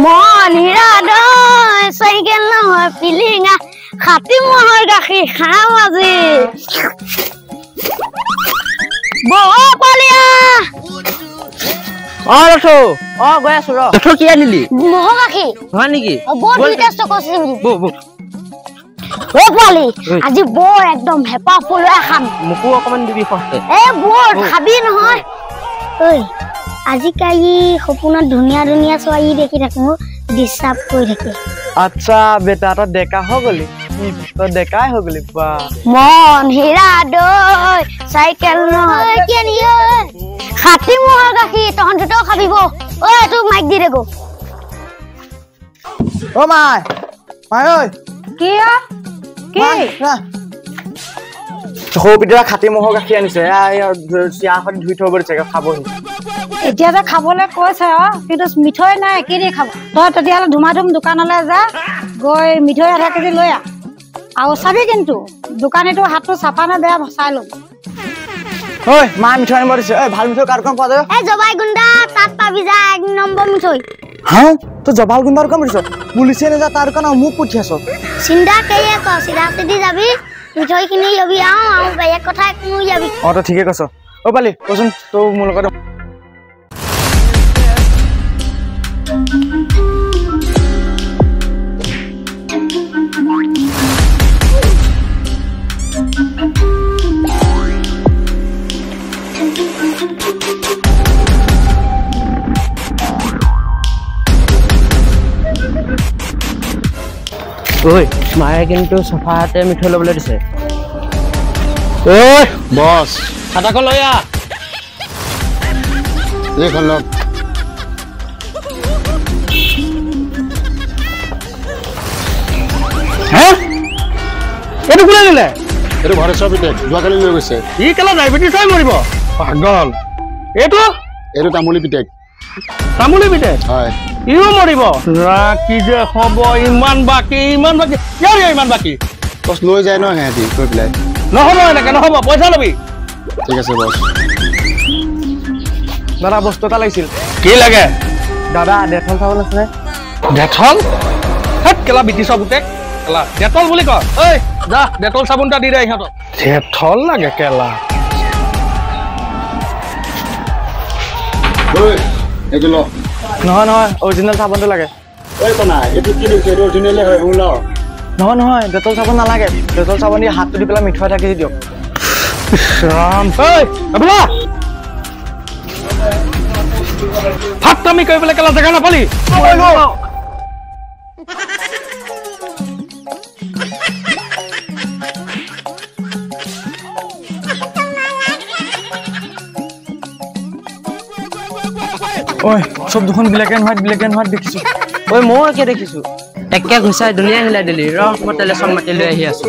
মন হীৰা দৈ চাইকেল নহয় পিলিঙা খাটি মহৰ গাখীৰ খাম আজি বলিয়া ৰথো গৈ আছো ৰথো কি আনিলি মহৰ গাখীৰ হয় নেকি বৰ টেষ্ট কৰিছে পোৱালি আজি বৰ একদম হেঁপাহ পলোৱাই খাম মোকো অকমান দিবি সস্তে বৰ খাবি নহয় ঐ আজিকালি সপোনত ধুনীয়া ধুনীয়া ছোৱালী দেখি থাকো ডিষ্টাৰ্ব কৰি থাকে আচ্ছা বেটা তই ডেকা হৈ গলি তই ডেকাই হৈ গলি বা মন হীৰা দৈ চাইকেল নহয় খাটি মহৰ গাখীৰ তহঁত দুটাও খাবিব ঐ তোক মাইক দি দেগো মাই ঐ কি সৰু পিতৰা খাটি মহৰ গাখীৰ আনিছে চিয়াখন ধুই থব দিছে খাবহি এতিয়া যে খাবলৈ কৈছে কিন্তু মিঠৈ নাই কি দি খাব তই তেতিয়াহ'লে ধুমা ধুম দোকানলৈ যা গৈ মিঠৈ আধা কেজি লৈ আহ আৰু চাবি কিন্তু দোকানীটো হাতটো চাফা নে বেয়া চাই ল'ম ঐ মা মিঠৈ আনিব দিছে ভাল মিঠৈ কাৰোবাৰ পোৱা যায় জবাই গুণ্ডা তাত পাবি যা 1 নম্বৰ মিঠৈ তই জবাল গুণ্ডাৰ কাম কৰিছ পুলিচে নেযা তাৰ কাৰণে মোক পঠিয়াছ চিন্তা কেয়ে ক চিধা চিধি যাবি মিঠৈ খিনি যাবি আৰু বেলেগ কথা কোনো যাবি তই ঠিকে কৈছ পালি কচোন তই মোৰ লগত মায়ে কিন্তু চফাতে মিঠৈ ল'বলৈ দিছে বস খাটাকৈ লৈ আহ এইখন লওক এইটো কোনে দিলে এইটো ভৰেশ্বৰ পিতেক যোৱাকালি লৈ গৈছে ই কেলা ডায়েবেটিছ হৈ মৰিব পাগল এইটো তামুলী পিতেক তামুলী পিতেক হয় ইও মৰিব কি যে হ'ব ইমান বাকী ইমান বাকী বস লৈ যায় ন সিহঁতি কৈ পেলাই নহ'ব এনেকে নহ'ব পইচা ল'বি ঠিক আছে বস দাদা বস্তু এটা লাগিছিল কি লাগে দাদা ডেটল চাবোন আছে ডেটল কেলা ব্ৰিটিছৰ পুতেক কেলা ডেটল বুলি কয় যা ডেটল চাবোন এটা দি দে ইহঁতক ডেটল লাগে কেলা এইটো ল নহয় অৰিজিনেল চাবোনটো লাগে এইটো কি দিছে এইটো অৰিজিনেলে হয় ল নহয় ডেটল চাবোন নালাগে ডেটল চাবোন দি হাতটো দি পেলাই মিঠৈ থাকি দিয়ক ৰাম ভাত আমি কৰি পেলাই কেলা জেগা নাপালি চব দুখন ব্লেক এণ্ড হোৱাইট দেখিছো মই একে দেখিছো একে ঘুচাই দুনিয়া হিলাই দিলি মই টেলিফোন মাতি লৈ আহি আছো